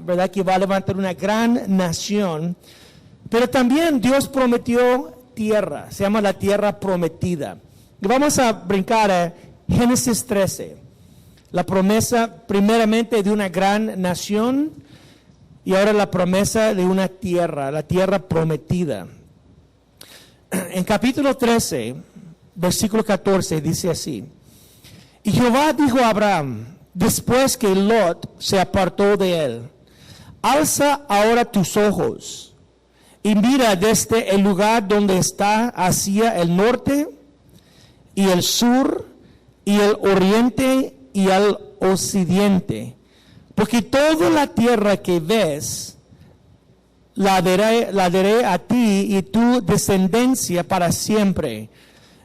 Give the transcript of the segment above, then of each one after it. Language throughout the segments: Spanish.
¿verdad? Que va a levantar una gran nación. Pero también Dios prometió tierra, se llama la tierra prometida. Y vamos a brincar a Génesis 13. La promesa primeramente de una gran nación y ahora la promesa de una tierra, la tierra prometida. En capítulo 13, versículo 14 dice así: y Jehová dijo a Abraham, después que Lot se apartó de él: alza ahora tus ojos y mira desde el lugar donde está hacia el norte y el sur y el oriente y al occidente, porque toda la tierra que ves la daré a ti y tu descendencia para siempre.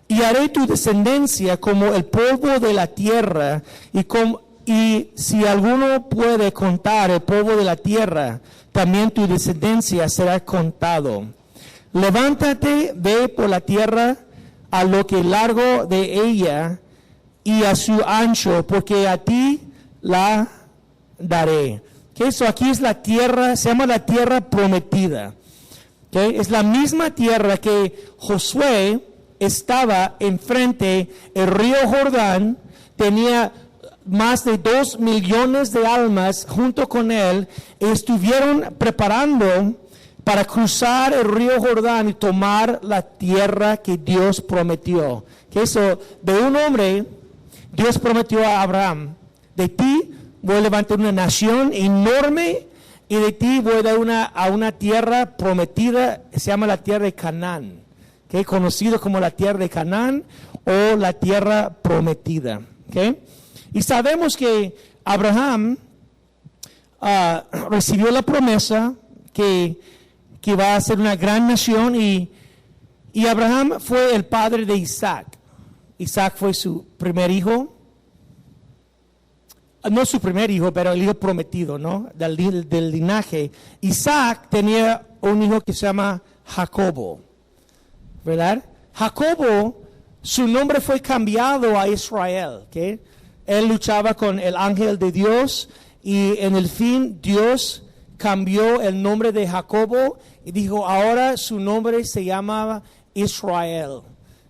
Y haré tu descendencia como el polvo de la tierra, y si alguno puede contar el polvo de la tierra, también tu descendencia será contado. Levántate, ve por la tierra a lo que largo de ella y a su ancho, porque a ti la daré. Eso aquí es la tierra, se llama la tierra prometida. Es la misma tierra que Josué estaba enfrente, el río Jordán, tenía más de 2 millones de almas junto con él, estuvieron preparando para cruzar el río Jordán y tomar la tierra que Dios prometió. Que eso, de un hombre, Dios prometió a Abraham: de ti voy a levantar una nación enorme y de ti voy a dar a una tierra prometida, se llama la tierra de Canaán, que es conocido como la tierra de Canaán o la tierra prometida. ¿Okay? Y sabemos que Abraham recibió la promesa que va a ser una gran nación, y Abraham fue el padre de Isaac. Isaac fue su primer hijo. No su primer hijo, pero el hijo prometido, ¿no? Del linaje. Isaac tenía un hijo que se llama Jacobo, ¿verdad? Jacobo, su nombre fue cambiado a Israel, ¿ok? Él luchaba con el ángel de Dios y en el fin Dios cambió el nombre de Jacobo y dijo, ahora su nombre se llamaba Israel.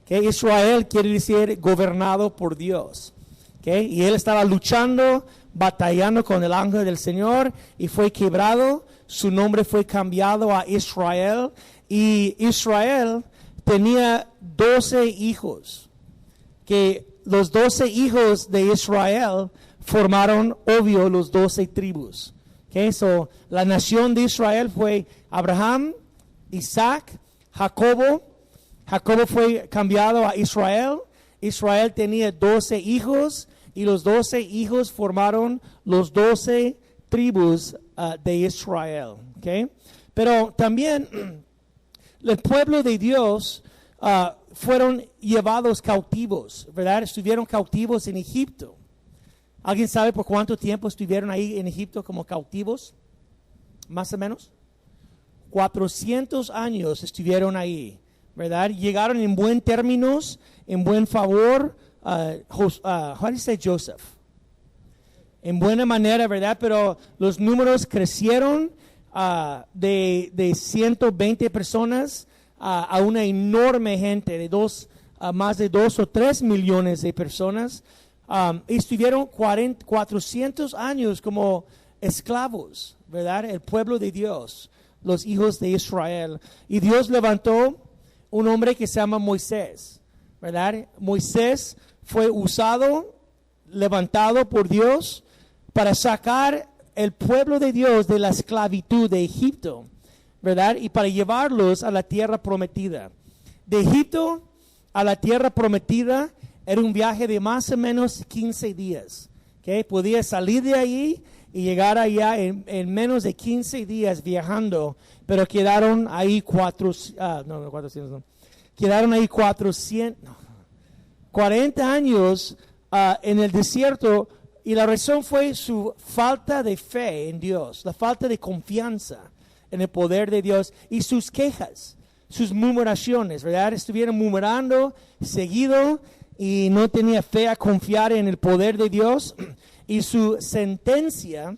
¿Okay? Israel quiere decir gobernado por Dios. ¿Okay? Y él estaba luchando, batallando con el ángel del Señor y fue quebrado. Su nombre fue cambiado a Israel, y Israel tenía 12 hijos, que los 12 hijos de Israel formaron, obvio, los 12 tribus. Okay, so, la nación de Israel fue Abraham, Isaac, Jacobo. Jacobo fue cambiado a Israel. Israel tenía 12 hijos y los 12 hijos formaron los 12 tribus de Israel. Okay? Pero también el pueblo de Dios fueron llevados cautivos, ¿verdad? Estuvieron cautivos en Egipto. ¿Alguien sabe por cuánto tiempo estuvieron ahí en Egipto como cautivos? Más o menos 400 años estuvieron ahí, ¿verdad? Llegaron en buen términos, en buen favor. How do you say Joseph? En buena manera, ¿verdad? Pero los números crecieron de 120 personas a una enorme gente de más de 2 o 3 millones de personas. Estuvieron 400 años como esclavos, ¿verdad? El pueblo de Dios, los hijos de Israel. Y Dios levantó un hombre que se llama Moisés, ¿verdad? Moisés fue levantado por Dios para sacar el pueblo de Dios de la esclavitud de Egipto, ¿verdad? Y para llevarlos a la tierra prometida. De Egipto a la tierra prometida era un viaje de más o menos 15 días. ¿Okay? Podía salir de ahí y llegar allá en menos de 15 días viajando, pero quedaron ahí 40 años en el desierto, y la razón fue su falta de fe en Dios, la falta de confianza en el poder de Dios y sus quejas, sus murmuraciones, ¿verdad? Estuvieron murmurando seguido y no tenía fe a confiar en el poder de Dios, y su sentencia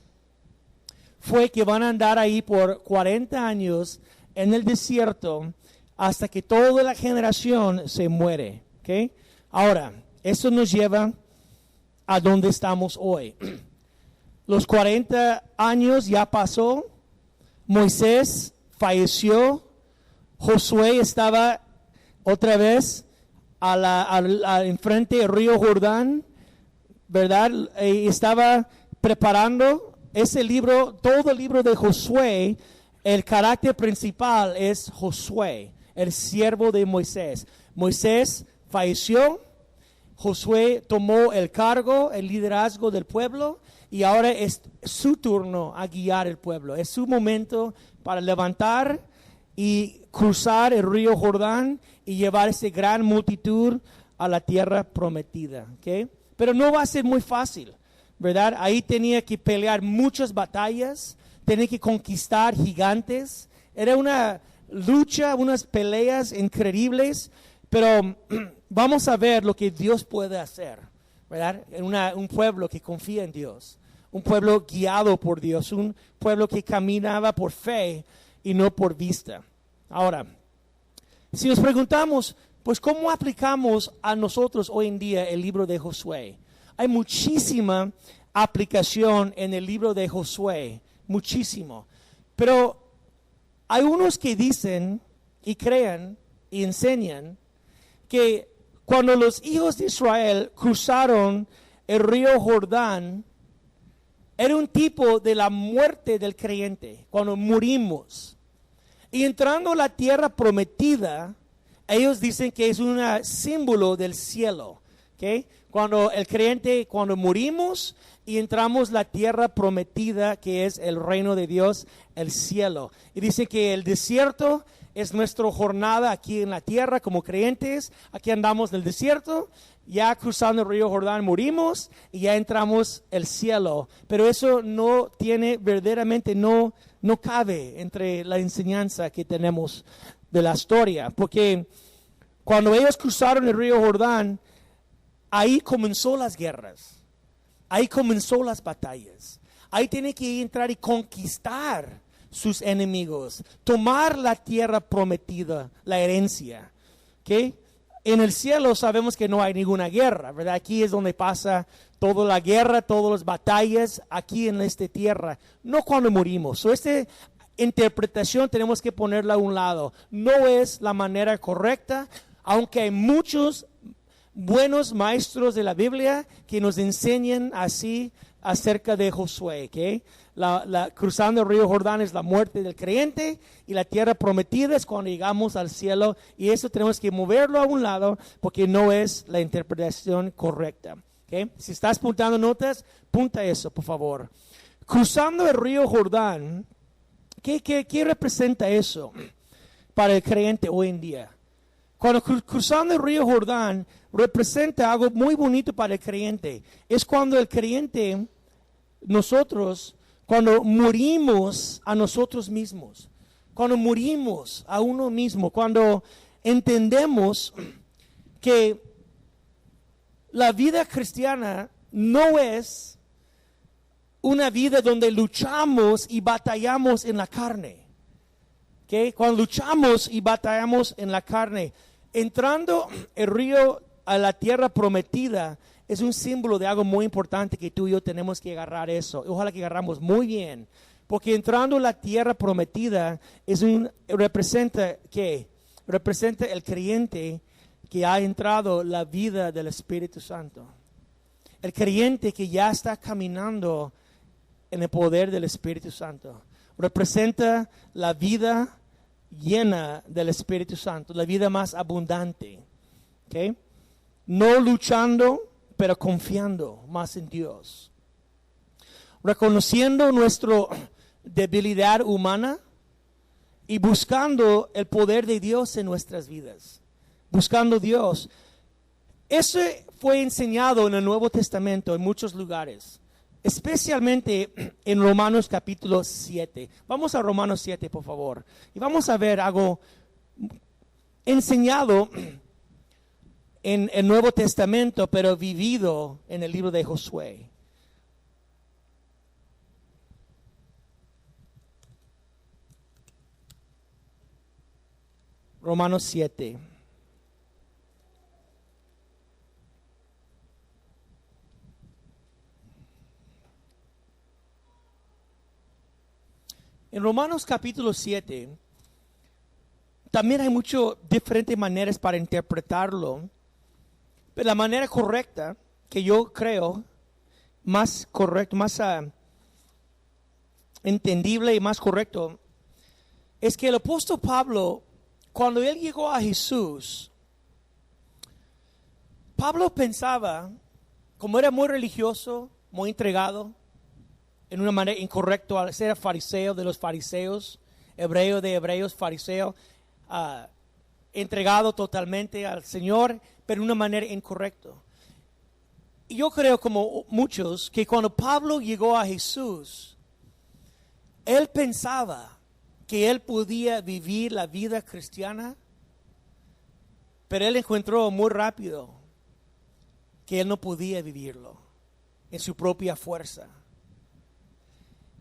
fue que van a andar ahí por 40 años en el desierto hasta que toda la generación se muere. ¿Okay? Ahora, eso nos lleva a donde estamos hoy. Los 40 años ya pasó, Moisés falleció, Josué estaba otra vez enfrente del río Jordán, ¿verdad? Estaba preparando ese libro, todo el libro de Josué. El carácter principal es Josué, el siervo de Moisés. Moisés falleció, Josué tomó el cargo, el liderazgo del pueblo, y ahora es su turno a guiar el pueblo. Es su momento para levantar y cruzar el río Jordán y llevar esa gran multitud a la tierra prometida. ¿Okay? Pero no va a ser muy fácil, ¿verdad? Ahí tenía que pelear muchas batallas, tenía que conquistar gigantes. Era una lucha, unas peleas increíbles, pero vamos a ver lo que Dios puede hacer, ¿verdad? En un pueblo que confía en Dios, un pueblo guiado por Dios, un pueblo que caminaba por fe y no por vista. Ahora, si nos preguntamos, pues, ¿cómo aplicamos a nosotros hoy en día el libro de Josué? Hay muchísima aplicación en el libro de Josué, muchísimo. Pero hay unos que dicen y creen y enseñan que cuando los hijos de Israel cruzaron el río Jordán, era un tipo de la muerte del creyente, cuando morimos. Y entrando a la tierra prometida, ellos dicen que es un símbolo del cielo. ¿Okay? Cuando el creyente, cuando morimos y entramos a la tierra prometida, que es el reino de Dios, el cielo. Y dice que el desierto es nuestra jornada aquí en la tierra como creyentes. Aquí andamos en el desierto, ya cruzando el río Jordán morimos y ya entramos al cielo. Pero eso no tiene, verdaderamente no cabe entre la enseñanza que tenemos de la historia. Porque cuando ellos cruzaron el río Jordán, ahí comenzó las guerras, ahí comenzó las batallas. Ahí tiene que entrar y conquistar sus enemigos, tomar la tierra prometida, la herencia. ¿Okay? En el cielo sabemos que no hay ninguna guerra, ¿verdad? Aquí es donde pasa toda la guerra, todas las batallas, aquí en esta tierra, no cuando morimos. Esta interpretación tenemos que ponerla a un lado. No es la manera correcta, aunque hay muchos buenos maestros de la Biblia que nos enseñan así acerca de Josué. ¿Okay? Cruzando el río Jordán es la muerte del creyente y la tierra prometida es cuando llegamos al cielo, y eso tenemos que moverlo a un lado porque no es la interpretación correcta. ¿Okay? Si estás apuntando notas, punta eso, por favor. Cruzando el río Jordán, ¿qué representa eso para el creyente hoy en día? Cuando cruzando el río Jordán representa algo muy bonito para el creyente. Es cuando el creyente, nosotros, cuando morimos a nosotros mismos, cuando morimos a uno mismo, cuando entendemos que la vida cristiana no es una vida donde luchamos y batallamos en la carne. ¿Okay? Cuando luchamos y batallamos en la carne, entrando el río a la tierra prometida es un símbolo de algo muy importante que tú y yo tenemos que agarrar eso. Ojalá que agarramos muy bien. Porque entrando a la tierra prometida representa ¿qué? Representa el creyente que ha entrado la vida del Espíritu Santo. El creyente que ya está caminando en el poder del Espíritu Santo. Representa la vida llena del Espíritu Santo, la vida más abundante. ¿Okay? No luchando, pero confiando más en Dios. Reconociendo nuestra debilidad humana y buscando el poder de Dios en nuestras vidas. Buscando Dios. Eso fue enseñado en el Nuevo Testamento en muchos lugares. Especialmente en Romanos capítulo 7. Vamos a Romanos 7, por favor. Y vamos a ver algo enseñado en el Nuevo Testamento, pero vivido en el libro de Josué. Romanos 7. En Romanos capítulo 7, también hay muchas diferentes maneras para interpretarlo, pero la manera correcta, que yo creo, más correcto, más entendible y más correcto, es que el apóstol Pablo, cuando él llegó a Jesús, Pablo pensaba, como era muy religioso, muy entregado, en una manera incorrecta, al ser fariseo de los fariseos, hebreo de hebreos, fariseo, entregado totalmente al Señor, pero de una manera incorrecta. Y yo creo, como muchos, que cuando Pablo llegó a Jesús, él pensaba que él podía vivir la vida cristiana, pero él encontró muy rápido que él no podía vivirlo en su propia fuerza.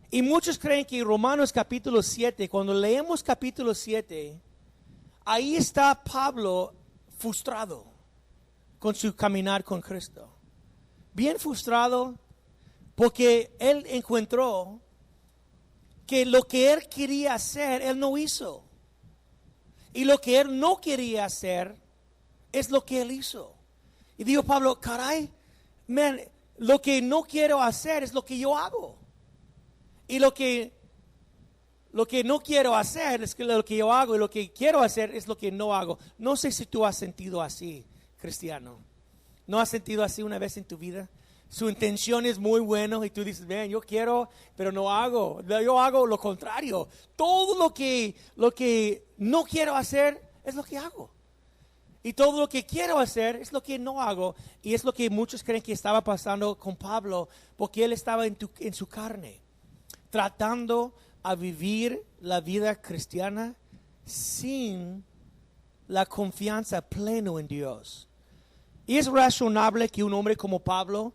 Y muchos creen que Romanos capítulo 7, cuando leemos capítulo 7, ahí está Pablo frustrado con su caminar con Cristo. Bien frustrado porque él encontró que lo que él quería hacer, él no hizo. Y lo que él no quería hacer es lo que él hizo. Y dijo Pablo, caray, man, lo que no quiero hacer es lo que yo hago. Y lo que no quiero hacer es lo que yo hago, y lo que quiero hacer es lo que no hago. No sé si tú has sentido así, cristiano. ¿No has sentido así una vez en tu vida? Su intención es muy buena y tú dices, ven, yo quiero, pero no hago. Yo hago lo contrario. Todo lo que no quiero hacer es lo que hago. Y todo lo que quiero hacer es lo que no hago. Y es lo que muchos creen que estaba pasando con Pablo, porque él estaba en su carne, tratando a vivir la vida cristiana sin la confianza plena en Dios. Y es razonable que un hombre como Pablo,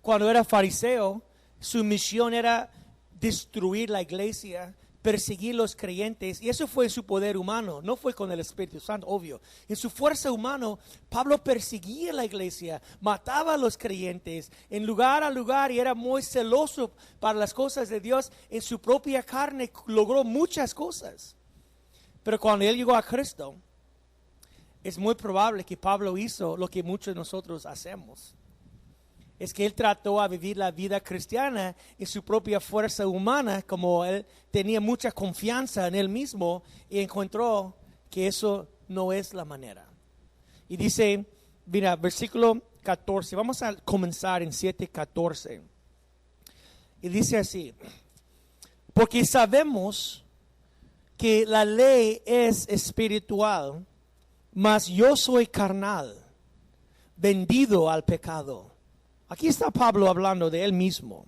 cuando era fariseo, su misión era destruir la iglesia, perseguir los creyentes, y eso fue en su poder humano, no fue con el Espíritu Santo, obvio. En su fuerza humana, Pablo perseguía la iglesia, mataba a los creyentes en lugar a lugar, y era muy celoso para las cosas de Dios. En su propia carne logró muchas cosas, pero cuando él llegó a Cristo, es muy probable que Pablo hizo lo que muchos de nosotros hacemos. Es que él trató a vivir la vida cristiana en su propia fuerza humana, como él tenía mucha confianza en él mismo, y encontró que eso no es la manera. Y dice, mira, versículo 14, vamos a comenzar en 7:14. Y dice así, porque sabemos que la ley es espiritual, mas yo soy carnal, vendido al pecado. Aquí está Pablo hablando de él mismo.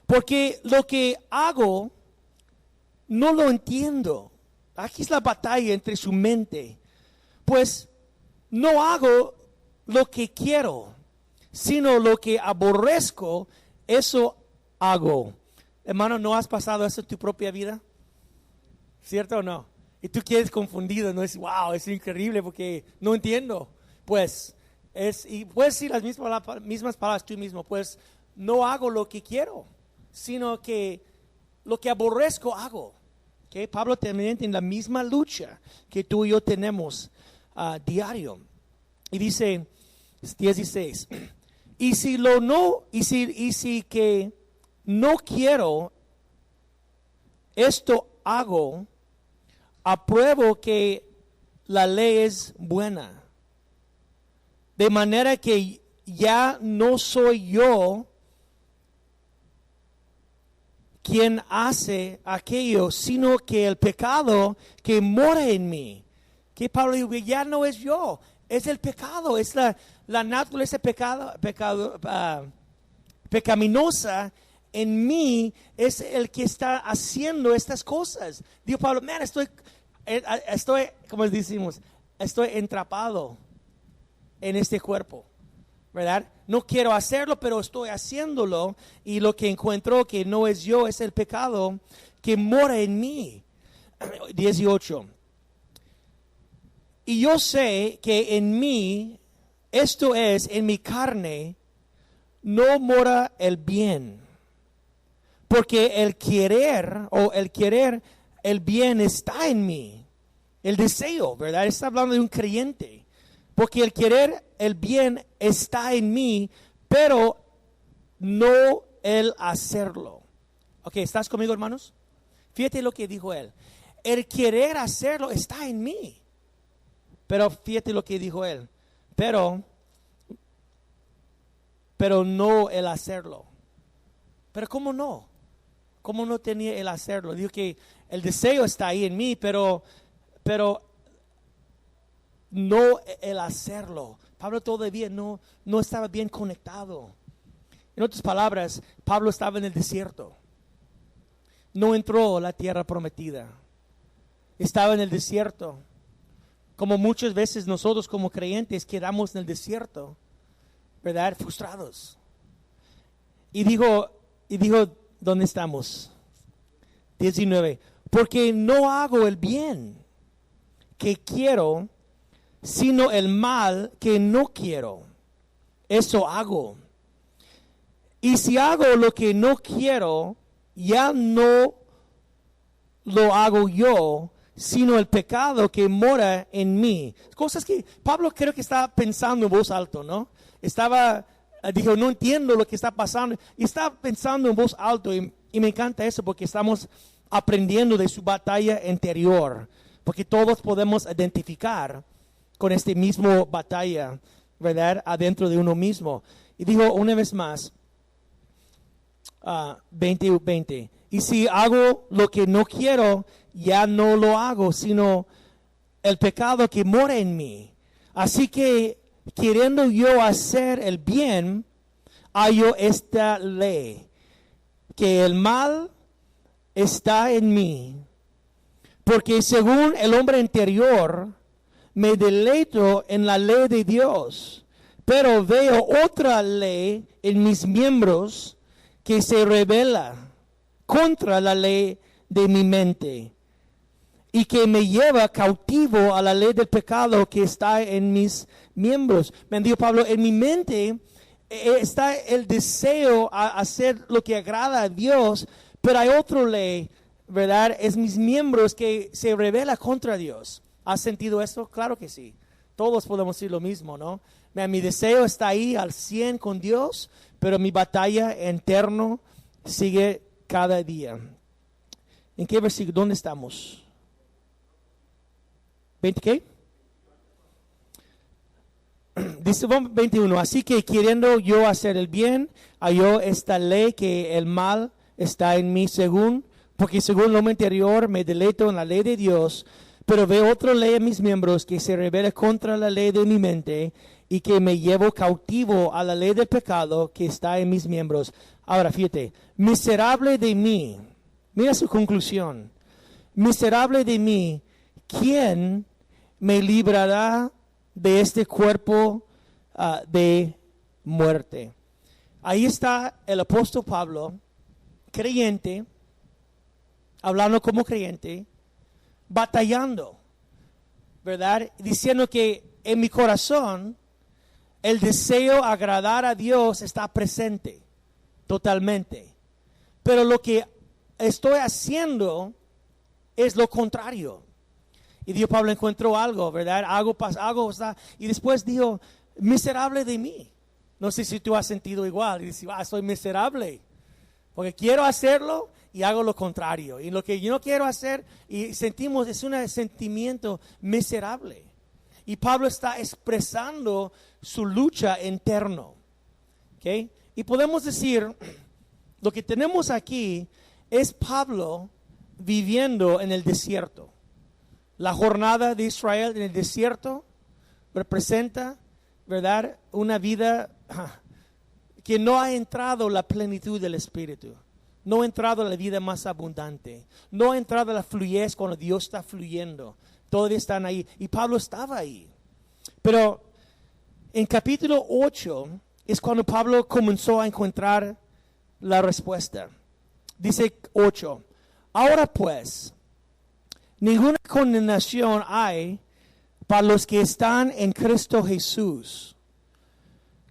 Porque lo que hago no lo entiendo. Aquí es la batalla entre su mente. Pues no hago lo que quiero, sino lo que aborrezco, eso hago. Hermano, ¿no has pasado eso en tu propia vida? ¿Cierto o no? Y tú quedas confundido, no es, wow, es increíble porque no entiendo. Pues y puedes decir las mismas palabras tú mismo, pues no hago lo que quiero, sino que lo que aborrezco hago. ¿Okay? Pablo también tiene la misma lucha que tú y yo tenemos diario. Y dice 16, y si que no quiero, esto hago, apruebo que la ley es buena. De manera que ya no soy yo quien hace aquello, sino que el pecado que mora en mí. Que Pablo dijo, ya no es yo, es el pecado, es la naturaleza pecaminosa en mí, es el que está haciendo estas cosas. Dijo Pablo, man, estoy, como decimos, estoy entrapado en este cuerpo, ¿verdad? No quiero hacerlo, pero estoy haciéndolo, y lo que encuentro que no es yo, es el pecado que mora en mí. 18. Y yo sé que en mí, esto es, en mi carne, no mora el bien. Porque el querer el bien está en mí. El deseo, ¿verdad? Está hablando de un creyente. Porque el querer el bien está en mí, pero no el hacerlo. Ok, ¿estás conmigo, hermanos? Fíjate lo que dijo él. El querer hacerlo está en mí. Pero fíjate lo que dijo él. Pero no el hacerlo. Pero ¿cómo no? ¿Cómo no tenía el hacerlo? Dijo que el deseo está ahí en mí, pero no el hacerlo. Pablo todavía no estaba bien conectado. En otras palabras, Pablo estaba en el desierto. No entró a la tierra prometida. Estaba en el desierto. Como muchas veces nosotros como creyentes quedamos en el desierto, ¿verdad? Frustrados. Y dijo, ¿dónde estamos? 19. Porque no hago el bien que quiero, sino el mal que no quiero. Eso hago. Y si hago lo que no quiero, ya no lo hago yo, sino el pecado que mora en mí. Cosas que Pablo creo que estaba pensando en voz alta, ¿no? Dijo, no entiendo lo que está pasando. Y estaba pensando en voz alta y me encanta eso porque estamos aprendiendo de su batalla interior. Porque todos podemos identificar con este mismo batalla, ¿verdad? Adentro de uno mismo. Y dijo una vez más, 20. Y si hago lo que no quiero, ya no lo hago, sino el pecado que mora en mí. Así que, queriendo yo hacer el bien, hallo esta ley, que el mal está en mí. Porque según el hombre interior, me deleito en la ley de Dios, pero veo otra ley en mis miembros que se rebela contra la ley de mi mente y que me lleva cautivo a la ley del pecado que está en mis miembros. Me dijo Pablo, en mi mente está el deseo a hacer lo que agrada a Dios, pero hay otra ley, ¿verdad? Es mis miembros que se rebela contra Dios. ¿Has sentido eso? Claro que sí. Todos podemos decir lo mismo, ¿no? Mi deseo está ahí al 100 con Dios, pero mi batalla interna sigue cada día. ¿En qué versículo? ¿Dónde estamos? ¿20 qué? Dice 21. Así que queriendo yo hacer el bien, halló esta ley que el mal está en mí porque según lo interior me deleito en la ley de Dios, pero veo otra ley en mis miembros que se rebela contra la ley de mi mente y que me llevo cautivo a la ley del pecado que está en mis miembros. Ahora, fíjate, miserable de mí, mira su conclusión, miserable de mí, ¿quién me librará de este cuerpo de muerte? Ahí está el apóstol Pablo, creyente, hablando como creyente, batallando, ¿verdad? Diciendo que en mi corazón el deseo agradar a Dios está presente totalmente. Pero lo que estoy haciendo es lo contrario. Y Dios Pablo encontró algo, ¿verdad? Algo, y después dijo, miserable de mí. No sé si tú has sentido igual. Y dices, soy miserable. Porque quiero hacerlo y hago lo contrario. Y lo que yo no quiero hacer y sentimos es un sentimiento miserable. Y Pablo está expresando su lucha interno. ¿Okay? Y podemos decir, lo que tenemos aquí es Pablo viviendo en el desierto. La jornada de Israel en el desierto representa, ¿verdad?, una vida que no ha entrado la plenitud del Espíritu. No ha entrado la vida más abundante. No ha entrado la fluidez cuando Dios está fluyendo. Todavía están ahí. Y Pablo estaba ahí. Pero en capítulo 8 es cuando Pablo comenzó a encontrar la respuesta. Dice 8. Ahora pues, ninguna condenación hay para los que están en Cristo Jesús,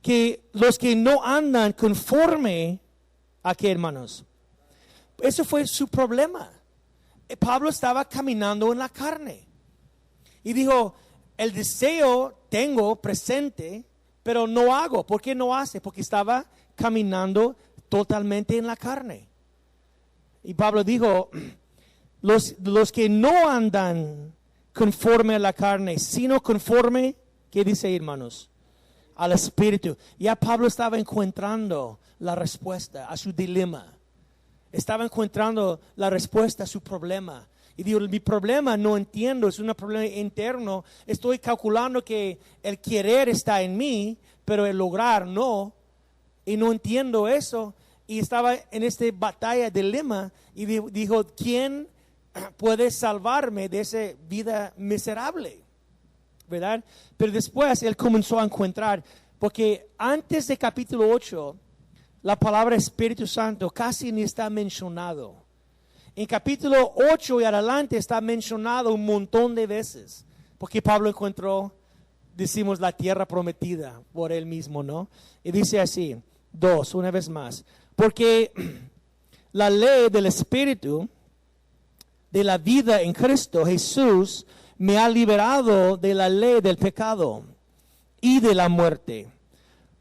que los que no andan conforme a qué, hermanos. Eso fue su problema. Pablo estaba caminando en la carne y dijo, el deseo tengo presente, pero no hago. ¿Por qué no hace? Porque estaba caminando totalmente en la carne. Y Pablo dijo, los que no andan conforme a la carne, sino conforme, ¿qué dice, hermanos? Al Espíritu. Ya Pablo estaba encontrando la respuesta a su dilema. Estaba encontrando la respuesta a su problema. Y digo, mi problema no entiendo, es un problema interno. Estoy calculando que el querer está en mí, pero el lograr no. Y no entiendo eso. Y estaba en esta batalla, dilema. Y dijo, ¿quién puede salvarme de esa vida miserable? ¿Verdad? Pero después él comenzó a encontrar, porque antes de capítulo 8, la palabra Espíritu Santo casi ni está mencionado. En capítulo 8 y adelante está mencionado un montón de veces, porque Pablo encontró, decimos, la tierra prometida por él mismo, ¿no? Y dice así, 2, una vez más, porque la ley del Espíritu de la vida en Cristo Jesús me ha liberado de la ley del pecado y de la muerte.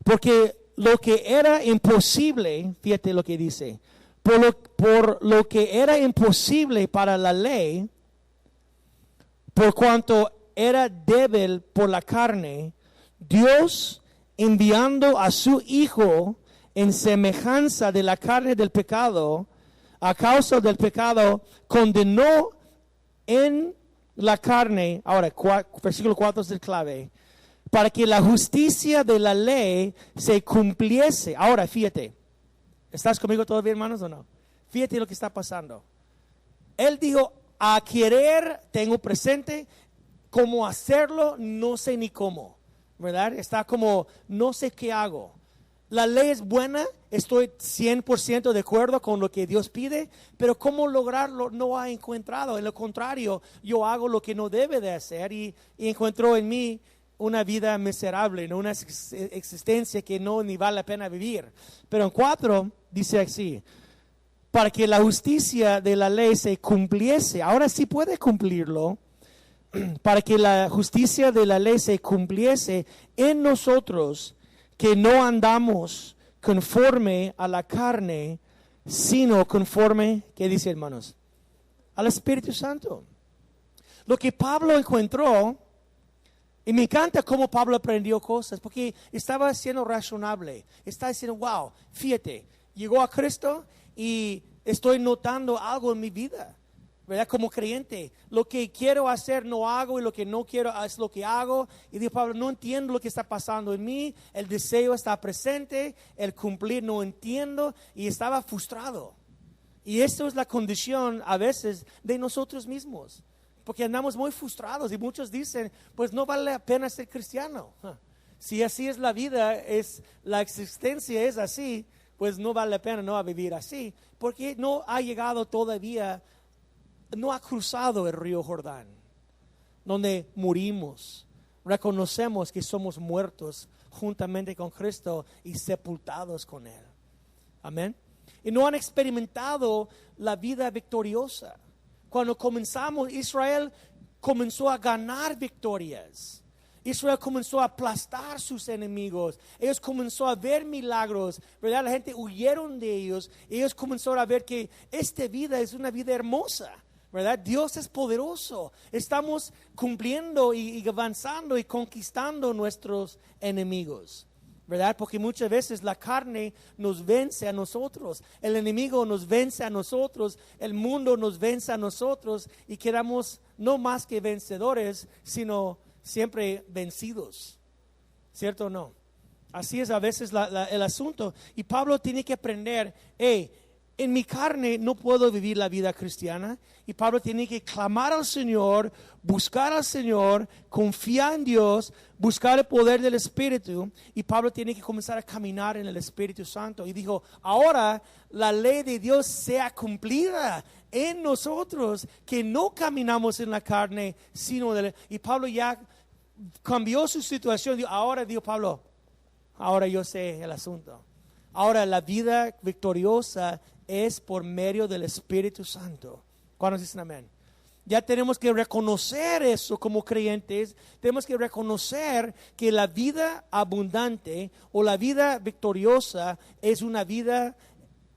Porque lo que era imposible, fíjate lo que dice, por lo que era imposible para la ley, por cuanto era débil por la carne, Dios, enviando a su Hijo en semejanza de la carne del pecado, a causa del pecado, condenó en la carne, ahora versículo 4 es el clave, para que la justicia de la ley se cumpliese. Ahora, fíjate, ¿estás conmigo todavía, hermanos, o no? Fíjate lo que está pasando. Él dijo, a querer tengo presente, cómo hacerlo, no sé ni cómo, ¿verdad? Está como, no sé qué hago. La ley es buena, estoy 100% de acuerdo con lo que Dios pide, pero cómo lograrlo no ha encontrado. En lo contrario, yo hago lo que no debe de hacer y encuentro en mí una vida miserable, ¿no? Una existencia que no ni vale la pena vivir. Pero en 4 dice así, para que la justicia de la ley se cumpliese, ahora sí puede cumplirlo, para que la justicia de la ley se cumpliese en nosotros, que no andamos conforme a la carne, sino conforme, ¿qué dice, hermanos? Al Espíritu Santo. Lo que Pablo encontró, y me encanta cómo Pablo aprendió cosas, porque estaba siendo razonable. Está diciendo, wow, fíjate, llegó a Cristo y estoy notando algo en mi vida, ¿verdad? Como creyente, lo que quiero hacer no hago y lo que no quiero es lo que hago. Y dijo Pablo, no entiendo lo que está pasando en mí, el deseo está presente, el cumplir no entiendo y estaba frustrado. Y esto es la condición a veces de nosotros mismos, porque andamos muy frustrados y muchos dicen, pues no vale la pena ser cristiano. Si así es la vida, la existencia es así, pues no vale la pena no vivir así, porque no ha llegado todavía, no ha cruzado el río Jordán, donde morimos, reconocemos que somos muertos juntamente con Cristo y sepultados con Él. Amén. Y no han experimentado la vida victoriosa. Cuando comenzamos, Israel comenzó a ganar victorias. Israel comenzó a aplastar sus enemigos. Ellos comenzaron a ver milagros, ¿verdad? La gente huyeron de ellos. Ellos comenzaron a ver que esta vida es una vida hermosa, ¿verdad? Dios es poderoso. Estamos cumpliendo y avanzando y conquistando nuestros enemigos, ¿verdad? Porque muchas veces la carne nos vence a nosotros, el enemigo nos vence a nosotros, el mundo nos vence a nosotros y quedamos no más que vencedores, sino siempre vencidos, ¿cierto o no? Así es a veces el asunto. Y Pablo tiene que aprender, en mi carne no puedo vivir la vida cristiana. Y Pablo tiene que clamar al Señor, buscar al Señor, confiar en Dios, buscar el poder del Espíritu. Y Pablo tiene que comenzar a caminar en el Espíritu Santo. Y dijo, ahora la ley de Dios sea cumplida en nosotros, que no caminamos en la carne, sino y Pablo ya cambió su situación. Ahora dijo Pablo, ahora yo sé el asunto. Ahora la vida victoriosa es por medio del Espíritu Santo. ¿Cuántos dicen amén? Ya tenemos que reconocer eso como creyentes. Tenemos que reconocer que la vida abundante o la vida victoriosa es una vida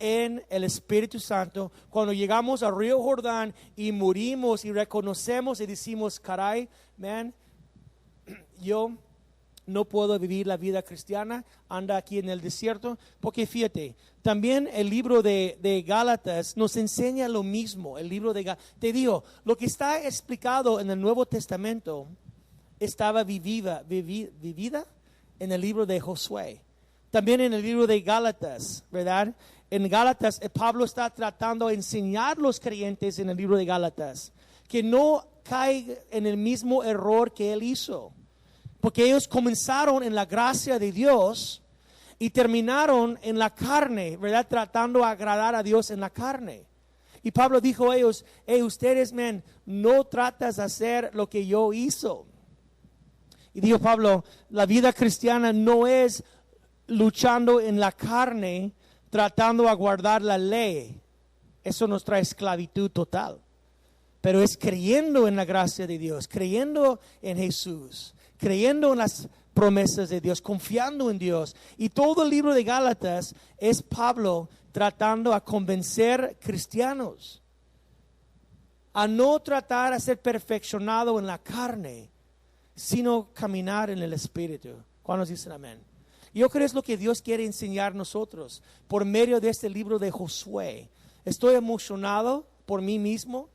en el Espíritu Santo. Cuando llegamos al río Jordán y morimos y reconocemos y decimos, caray, man, yo no puedo vivir la vida cristiana, anda aquí en el desierto, porque fíjate, también el libro de Gálatas nos enseña lo mismo. El libro de Gálatas, te digo, lo que está explicado en el Nuevo Testamento estaba vivida en el libro de Josué, también en el libro de Gálatas, ¿verdad? En Gálatas, Pablo está tratando de enseñar a los creyentes en el libro de Gálatas que no caigan en el mismo error que él hizo. Porque ellos comenzaron en la gracia de Dios y terminaron en la carne, ¿verdad? Tratando de agradar a Dios en la carne. Y Pablo dijo a ellos, ustedes, no tratas de hacer lo que yo hizo. Y dijo Pablo, la vida cristiana no es luchando en la carne, tratando de guardar la ley. Eso nos trae esclavitud total. Pero es creyendo en la gracia de Dios, creyendo en Jesús, creyendo en las promesas de Dios, confiando en Dios. Y todo el libro de Gálatas es Pablo tratando a convencer cristianos a no tratar de ser perfeccionado en la carne, sino caminar en el Espíritu. ¿Cuántos dicen amén? Yo creo que es lo que Dios quiere enseñar a nosotros por medio de este libro de Josué. Estoy emocionado por mí mismo,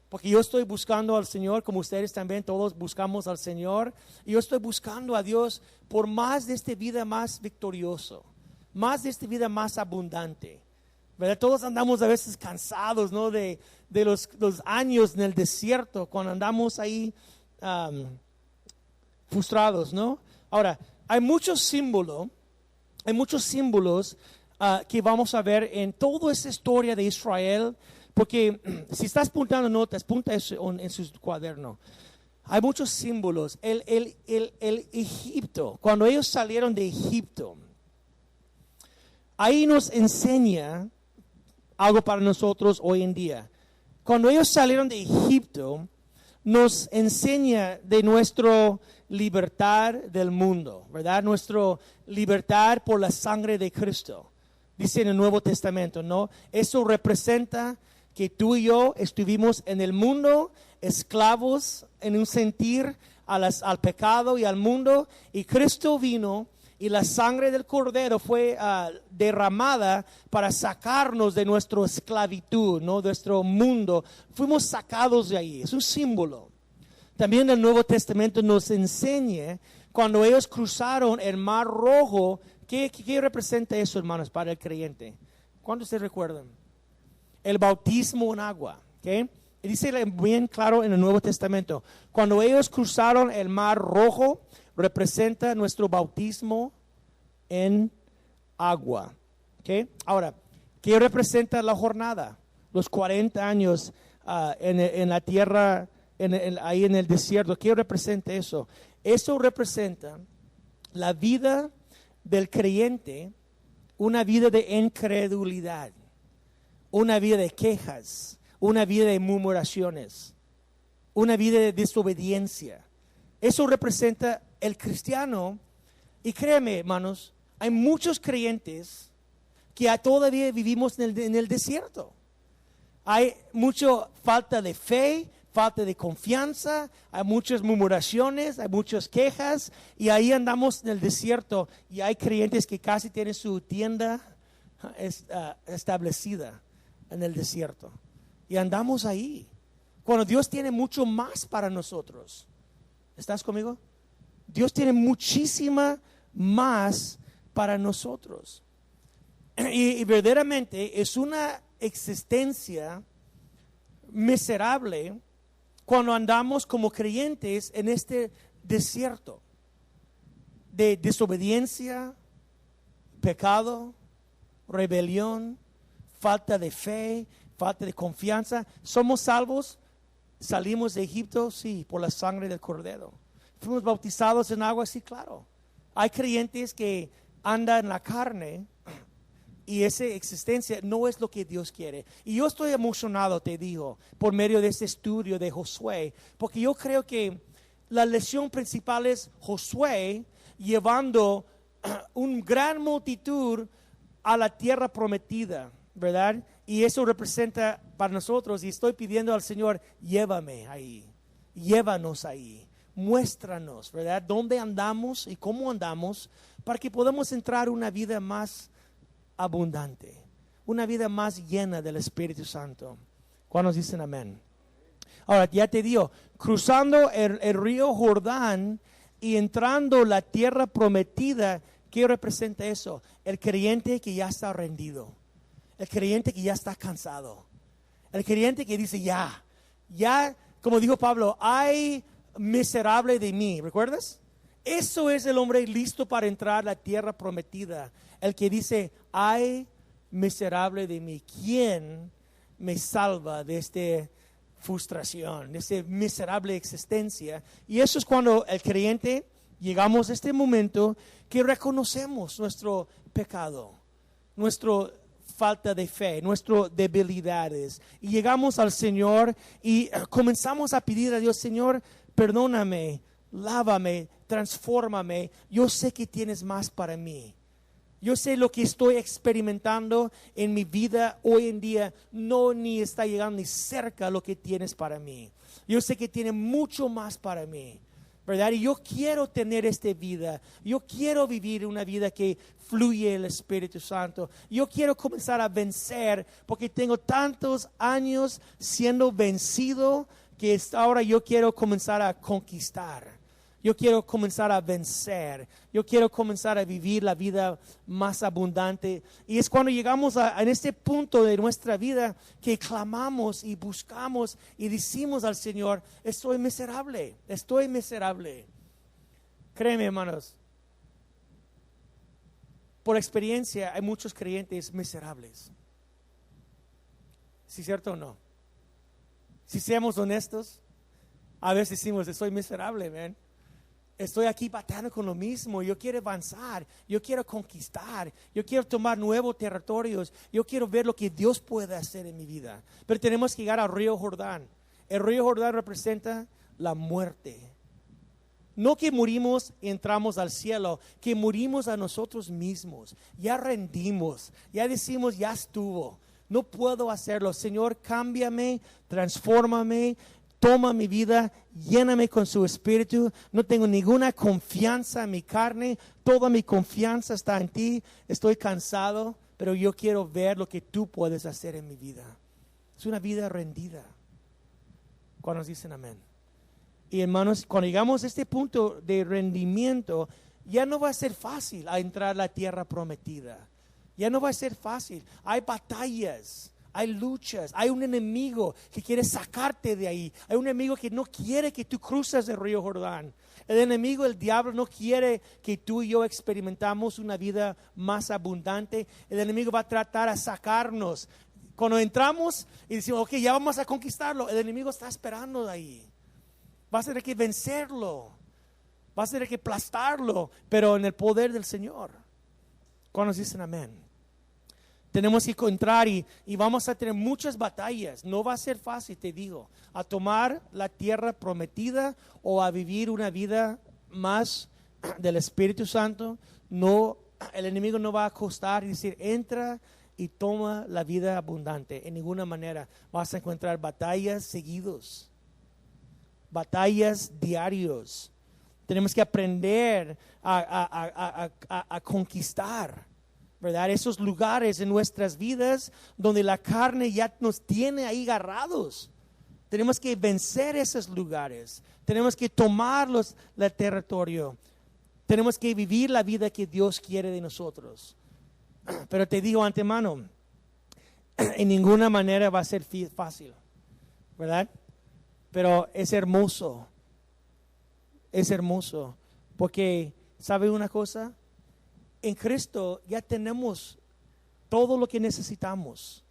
porque yo estoy buscando al Señor, como ustedes también, todos buscamos al Señor. Y yo estoy buscando a Dios por más de esta vida más victorioso, más de esta vida más abundante. ¿Verdad? Todos andamos a veces cansados, ¿no? De los años en el desierto, cuando andamos ahí frustrados, ¿no? Ahora, hay muchos símbolos que vamos a ver en toda esa historia de Israel. Porque si estás apuntando notas, apunta eso en su cuaderno. Hay muchos símbolos. El Egipto, cuando ellos salieron de Egipto, ahí nos enseña algo para nosotros hoy en día. Cuando ellos salieron de Egipto, nos enseña de nuestra libertad del mundo, ¿verdad? Nuestra libertad por la sangre de Cristo. Dice en el Nuevo Testamento, ¿no? Eso representa que tú y yo estuvimos en el mundo, esclavos en un sentir al pecado y al mundo, y Cristo vino y la sangre del Cordero fue derramada para sacarnos de nuestra esclavitud, ¿no? De nuestro mundo. Fuimos sacados de ahí, es un símbolo. También el Nuevo Testamento nos enseña cuando ellos cruzaron el Mar Rojo. ¿Qué representa eso, hermanos, para el creyente? ¿Cuántos se recuerdan? El bautismo en agua, ¿ok? Dice bien claro en el Nuevo Testamento, cuando ellos cruzaron el Mar Rojo, representa nuestro bautismo en agua, ¿ok? Ahora, ¿qué representa la jornada? Los 40 años en la tierra, ahí en el desierto. ¿Qué representa eso? Eso representa la vida del creyente, una vida de incredulidad, una vida de quejas, una vida de murmuraciones, una vida de desobediencia. Eso representa el cristiano. Y créeme, hermanos, hay muchos creyentes que todavía vivimos en el desierto. Hay mucha falta de fe, falta de confianza, hay muchas murmuraciones, hay muchas quejas, y ahí andamos en el desierto. Y hay creyentes que casi tienen su tienda establecida en el desierto, y andamos ahí cuando Dios tiene mucho más para nosotros. ¿Estás conmigo? Dios tiene muchísima más para nosotros, y verdaderamente es una existencia miserable cuando andamos como creyentes en este desierto de desobediencia, pecado, rebelión, falta de fe, falta de confianza. ¿Somos salvos? ¿Salimos de Egipto? Sí, por la sangre del Cordero. fuimos bautizados en agua, sí, claro. Hay creyentes que andan en la carne y esa existencia no es lo que Dios quiere. Y yo estoy emocionado, te digo, por medio de este estudio de Josué, porque yo creo que la lección principal es Josué llevando una gran multitud a la tierra prometida, ¿verdad? Y eso representa para nosotros, y estoy pidiendo al Señor, llévame ahí, llévanos ahí, muéstranos, ¿verdad? ¿Dónde andamos y cómo andamos para que podamos entrar a una vida más abundante, una vida más llena del Espíritu Santo? ¿Cuántos dicen amén? Ahora, ya te digo, cruzando el río Jordán y entrando la tierra prometida, ¿qué representa eso? El creyente que ya está rendido, el creyente que ya está cansado, el creyente que dice ya, como dijo Pablo, ay miserable de mí, ¿recuerdas? Eso es el hombre listo para entrar a la tierra prometida, el que dice, ay miserable de mí, ¿quién me salva de esta frustración, de esta miserable existencia? Y eso es cuando el creyente llegamos a este momento que reconocemos nuestro pecado, nuestra falta de fe, nuestras debilidades, y llegamos al Señor y comenzamos a pedir a Dios, Señor, perdóname, lávame, transfórmame, yo sé que tienes más para mí. Yo sé lo que estoy experimentando en mi vida hoy en día no ni está llegando ni cerca a lo que tienes para mí. Yo sé que tiene mucho más para mí, ¿verdad? Y yo quiero tener esta vida. Yo quiero vivir una vida que fluye el Espíritu Santo. Yo quiero comenzar a vencer porque tengo tantos años siendo vencido que ahora yo quiero comenzar a conquistar. Yo quiero comenzar a vencer. Yo quiero comenzar a vivir la vida más abundante. Y es cuando llegamos en este punto de nuestra vida que clamamos y buscamos y decimos al Señor, estoy miserable, estoy miserable. Créeme, hermanos, por experiencia hay muchos creyentes miserables. ¿Sí es cierto o no? Si seamos honestos, a veces decimos, estoy miserable, man. Estoy aquí batallando con lo mismo. Yo quiero avanzar. Yo quiero conquistar. Yo quiero tomar nuevos territorios. Yo quiero ver lo que Dios puede hacer en mi vida. Pero tenemos que llegar al río Jordán. El río Jordán representa la muerte. No que morimos y entramos al cielo, que morimos a nosotros mismos. Ya rendimos. Ya decimos, ya estuvo. No puedo hacerlo. Señor, cámbiame, transfórmame. Toma mi vida, lléname con su espíritu. No tengo ninguna confianza en mi carne. Toda mi confianza está en ti. Estoy cansado, pero yo quiero ver lo que tú puedes hacer en mi vida. Es una vida rendida. Cuando nos dicen amén. Y hermanos, cuando llegamos a este punto de rendimiento, ya no va a ser fácil a entrar a la tierra prometida. Ya no va a ser fácil. Hay batallas. Hay luchas, hay un enemigo que quiere sacarte de ahí. Hay un enemigo que no quiere que tú cruces el río Jordán. El enemigo, el diablo, no quiere que tú y yo experimentamos una vida más abundante. El enemigo va a tratar a sacarnos. Cuando entramos y decimos, ok, ya vamos a conquistarlo, el enemigo está esperando de ahí. Vas a tener que vencerlo. Vas a tener que aplastarlo, pero en el poder del Señor. Cuando nos dicen amén. Tenemos que encontrar y vamos a tener muchas batallas. No va a ser fácil, te digo, a tomar la tierra prometida o a vivir una vida más del Espíritu Santo. No, el enemigo no va a costar y decir, entra y toma la vida abundante. En ninguna manera vas a encontrar batallas seguidos, batallas diarios. Tenemos que aprender a conquistar, ¿verdad? Esos lugares en nuestras vidas donde la carne ya nos tiene ahí agarrados. Tenemos que vencer esos lugares. Tenemos que tomarlos el territorio. Tenemos que vivir la vida que Dios quiere de nosotros. Pero te digo antemano, en ninguna manera va a ser fácil, ¿verdad? Pero es hermoso. Es hermoso. Porque, ¿sabe una cosa? En Cristo ya tenemos todo lo que necesitamos.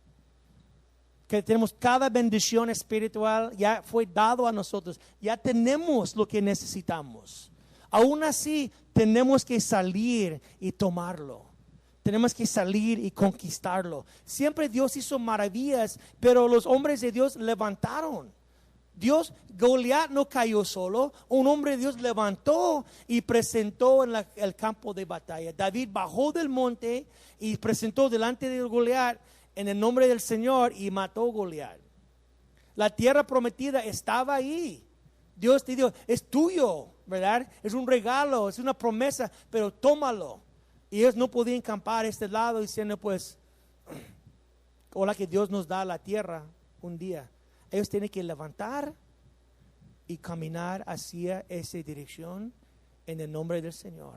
que tenemos cada bendición espiritual, ya fue dado a nosotros. Ya tenemos lo que necesitamos. Aún así, tenemos que salir y tomarlo. Tenemos que salir y conquistarlo. Siempre Dios hizo maravillas, pero los hombres de Dios levantaron. Goliat no cayó solo. Un hombre de Dios levantó y presentó en el campo de batalla. David bajó del monte y presentó delante de Goliat en el nombre del Señor y mató a Goliat. La tierra prometida estaba ahí. Dios te dijo, es tuyo, ¿verdad? Es un regalo, es una promesa, pero tómalo. Y ellos no podían acampar a este lado diciendo, pues, hola, que Dios nos da la tierra un día. Ellos tienen que levantar y caminar hacia esa dirección en el nombre del Señor.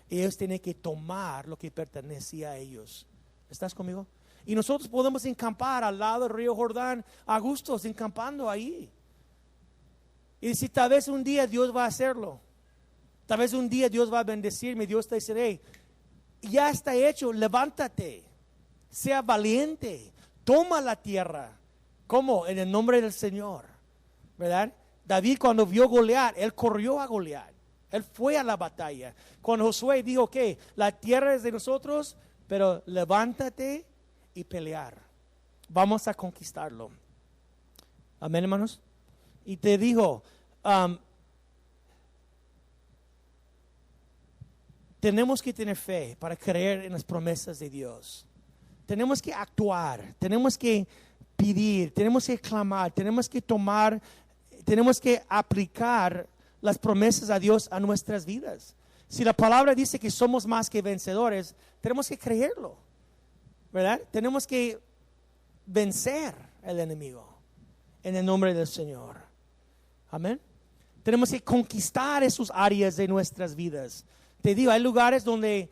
Ellos tienen que tomar lo que pertenecía a ellos. ¿Estás conmigo? Y nosotros podemos encampar al lado del río Jordán a gustos, encampando ahí. Y si tal vez un día Dios va a hacerlo. Tal vez un día Dios va a bendecirme. Dios te dice, hey, ya está hecho, levántate, sea valiente, toma la tierra. ¿Cómo? En el nombre del Señor, ¿verdad? David, cuando vio a Goliat, él corrió a Goliat, él fue a la batalla. Cuando Josué dijo que la tierra es de nosotros, pero levántate y pelear, vamos a conquistarlo. Amén, hermanos. Y te dijo, tenemos que tener fe para creer en las promesas de Dios. Tenemos que actuar, tenemos que pedir, tenemos que clamar, tenemos que tomar, tenemos que aplicar las promesas a Dios a nuestras vidas. Si la palabra dice que somos más que vencedores, tenemos que creerlo, ¿verdad? Tenemos que vencer al enemigo en el nombre del Señor. Amén. Tenemos que conquistar esas áreas de nuestras vidas. Te digo, hay lugares donde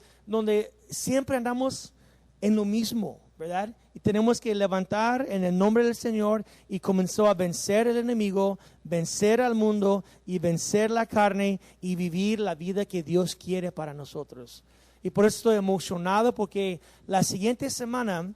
siempre andamos en lo mismo, ¿verdad? Y tenemos que levantar en el nombre del Señor y comenzó a vencer al enemigo, vencer al mundo y vencer la carne y vivir la vida que Dios quiere para nosotros. Y por eso estoy emocionado porque la siguiente semana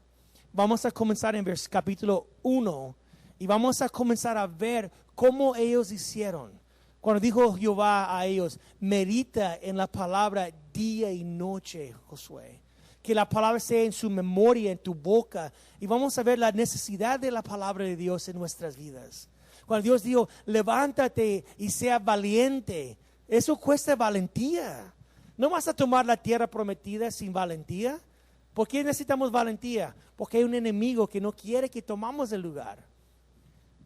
vamos a comenzar en capítulo 1 y vamos a comenzar a ver cómo ellos hicieron. Cuando dijo Jehová a ellos, medita en la palabra día y noche, Josué. Que la palabra sea en su memoria, en tu boca. Y vamos a ver la necesidad de la palabra de Dios en nuestras vidas. Cuando Dios dijo, levántate y sea valiente. Eso cuesta valentía. No vas a tomar la tierra prometida sin valentía. ¿Por qué necesitamos valentía? Porque hay un enemigo que no quiere que tomamos el lugar.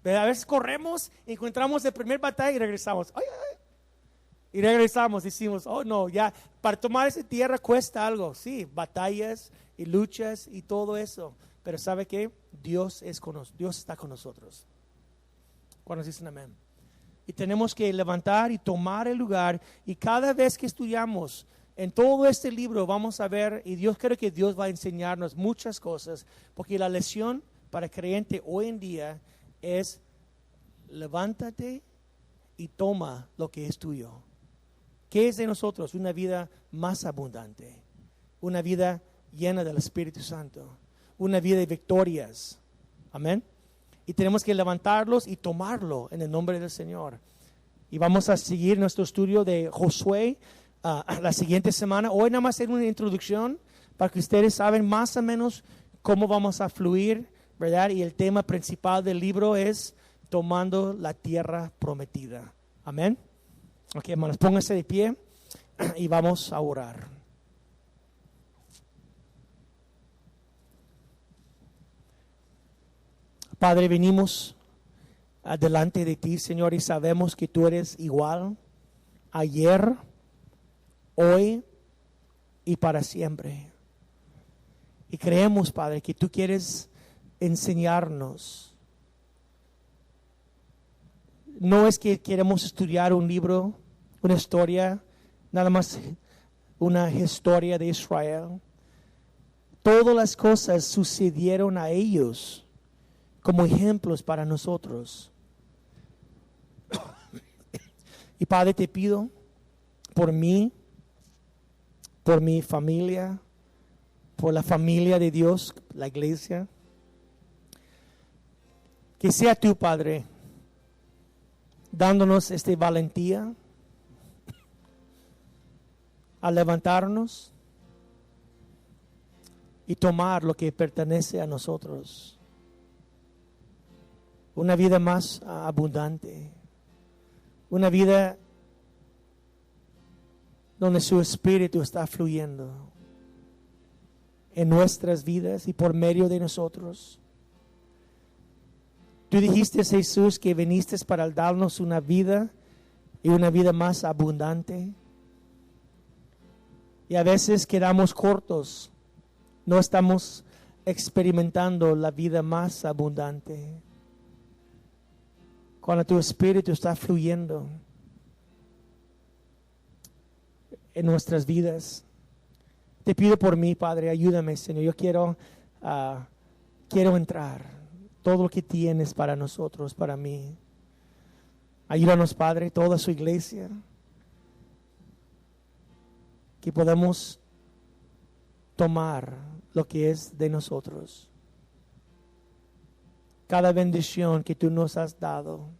Pero a veces corremos, encontramos el primer batalla y regresamos. ¡Ay, ay! Y regresamos, decimos, oh no, ya para tomar esa tierra cuesta algo. Sí, batallas y luchas y todo eso. Pero ¿sabe qué? Dios está con nosotros. Cuando dicen amén. Y tenemos que levantar y tomar el lugar. Y cada vez que estudiamos en todo este libro vamos a ver, y Dios creo que Dios va a enseñarnos muchas cosas. Porque la lección para el creyente hoy en día es levántate y toma lo que es tuyo. ¿Qué es de nosotros? Una vida más abundante, una vida llena del Espíritu Santo, una vida de victorias. Amén. Y tenemos que levantarlos y tomarlo en el nombre del Señor. Y vamos a seguir nuestro estudio de Josué la siguiente semana. Hoy nada más hacer una introducción para que ustedes saben más o menos cómo vamos a fluir, ¿verdad? Y el tema principal del libro es tomando la tierra prometida. Amén. Ok, hermanos, pónganse de pie y vamos a orar. Padre, venimos delante de ti, Señor, y sabemos que tú eres igual ayer, hoy y para siempre. Y creemos, Padre, que tú quieres enseñarnos. No es que queremos estudiar un libro, una historia, nada más una historia de Israel. Todas las cosas sucedieron a ellos como ejemplos para nosotros. Y Padre, te pido por mí, por mi familia, por la familia de Dios, la iglesia, Que sea tú, Padre, dándonos esta valentía a levantarnos y tomar lo que pertenece a nosotros. Una vida más abundante. Una vida donde su Espíritu está fluyendo en nuestras vidas y por medio de nosotros. Tú dijiste, Jesús, que viniste para darnos una vida y una vida más abundante. Y a veces quedamos cortos. No estamos experimentando la vida más abundante. Cuando tu Espíritu está fluyendo en nuestras vidas. Te pido por mí, Padre, ayúdame, Señor. Yo quiero entrar. Todo lo que tienes para nosotros, para mí. Ayúdanos, Padre, toda su iglesia. Que podamos tomar lo que es de nosotros. Cada bendición que tú nos has dado.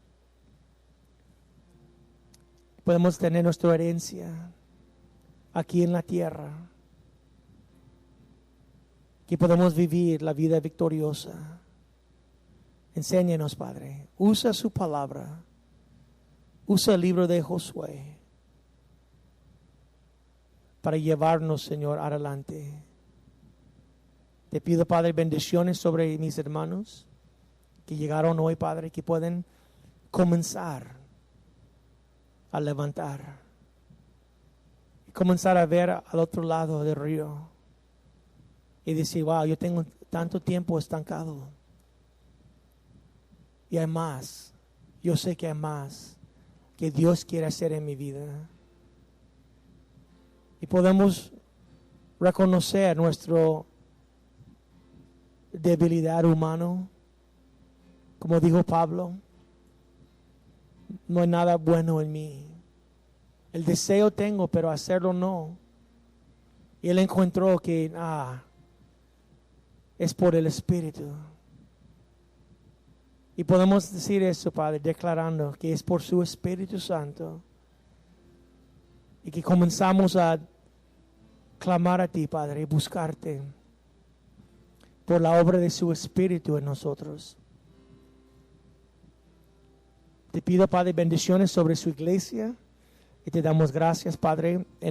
Podemos tener nuestra herencia aquí en la tierra. Que podamos vivir la vida victoriosa. Enséñanos, Padre. Usa su palabra. Usa el libro de Josué para llevarnos, Señor, adelante. Te pido, Padre, bendiciones sobre mis hermanos que llegaron hoy, Padre, que pueden comenzar a levantar y comenzar a ver al otro lado del río y decir, wow, yo tengo tanto tiempo estancado y hay más. Yo sé que hay más que Dios quiere hacer en mi vida. Y podemos reconocer nuestra debilidad humana. Como dijo Pablo, no hay nada bueno en mí. El deseo tengo, pero hacerlo no. Y él encontró que es por el Espíritu. Y podemos decir eso, Padre, declarando que es por su Espíritu Santo. Y que comenzamos a clamar a ti, Padre, y buscarte por la obra de su Espíritu en nosotros. Te pido, Padre, bendiciones sobre su iglesia y te damos gracias, Padre, en